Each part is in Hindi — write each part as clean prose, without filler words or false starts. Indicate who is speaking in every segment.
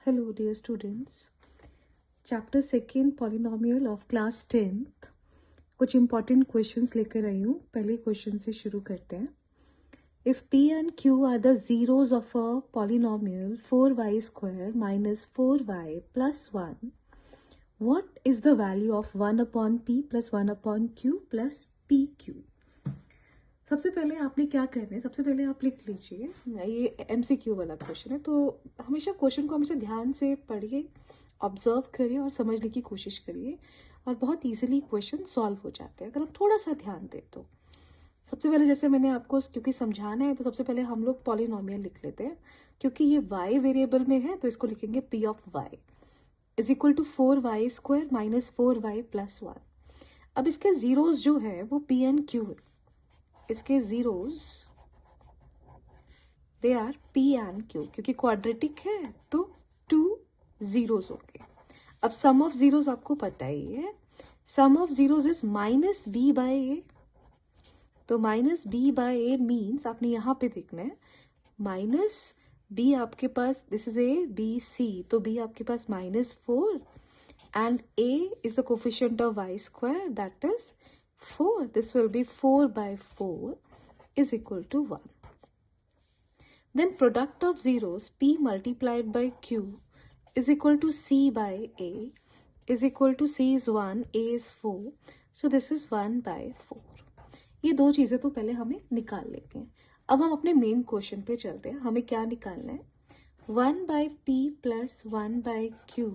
Speaker 1: Hello dear students. Chapter 2 Polynomial of class 10th कुछ important questions लेकर आई हूँ. पहले question से शुरू करते हैं. If P and Q are the zeros of a polynomial 4y square minus 4y plus 1, what is the value of 1 upon P plus 1 upon Q plus PQ? सबसे पहले आपने क्या करना है, सबसे पहले आप लिख लीजिए. ये MCQ वाला क्वेश्चन है, तो हमेशा क्वेश्चन को हमेशा ध्यान से पढ़िए, ऑब्जर्व करिए और समझने की कोशिश करिए, और बहुत इजीली क्वेश्चन सॉल्व हो जाते हैं अगर हम थोड़ा सा ध्यान दें तो. सबसे पहले जैसे मैंने आपको क्योंकि समझाना है, तो सबसे पहले हम लोग पॉलिनोमियल लिख लेते हैं. क्योंकि ये y वेरिएबल में है तो इसको लिखेंगे P of y is equal to 4y square minus 4y plus 1. अब इसके जीरोज जो है वो P एंड Q है. इसके zeros they are P and Q. क्योंकि क्वाड्रेटिक है तो 2 जीरोज होंगे. अब सम ऑफ जीरोज आपको पता ही है. Sum of zeros is minus B by A. तो minus B by A means आपने यहां पे देखना है माइनस बी आपके पास, this is A B C, तो बी आपके पास -4 and A is the coefficient of y square that is 4. This will be 4 by 4 is equal to 1. Then product of zeros P multiplied by Q is equal to C by A is equal to C is 1, A is 4. So this is 1 by 4. ये दो चीजें तो पहले हमें निकाल लेते हैं. अब हम अपने मेन क्वेश्चन पे चलते हैं. हमें क्या निकालना है? 1 by P plus 1 by Q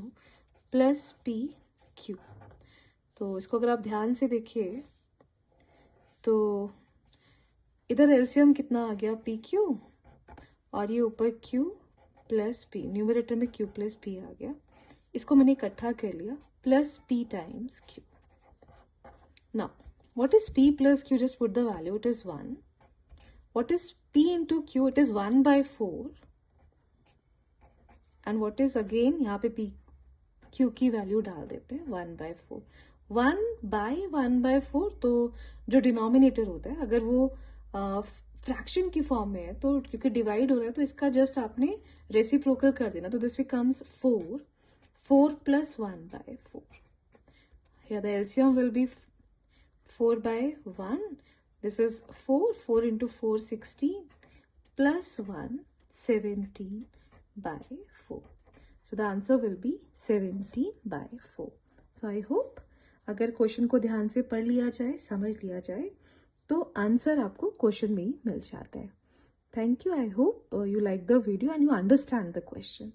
Speaker 1: plus PQ. तो इसको अगर आप ध्यान से देखिए तो इधर एलसीएम कितना आ गया? PQ, और ये ऊपर Q प्लस P, न्यूमरेटर में Q प्लस P आ गया. इसको मैंने इकट्ठा कर लिया, plus P times Q. Now what is P plus Q? Just put the value, it is 1. What is P into Q? It is 1 by 4. And what is again यहाँ पे P Q की वैल्यू डाल देते हैं 1 by 4. 1 by 4, तो जो डिनोमिनेटर होता है अगर वो फ्रैक्शन की फॉर्म में है तो क्योंकि डिवाइड हो रहा है तो इसका जस्ट आपने रेसिप्रोकल कर देना. तो this becomes 4 plus 1 by 4. Here the LCM will be 4 by 1. This is 4 into 4 16 plus 1 17 by 4. So the answer will be 17 by 4. So I hope अगर क्वेश्चन को ध्यान से पढ़ लिया जाए, समझ लिया जाए, तो आंसर आपको क्वेश्चन में ही मिल जाता है. Thank you. I hope you like the video and you understand the question.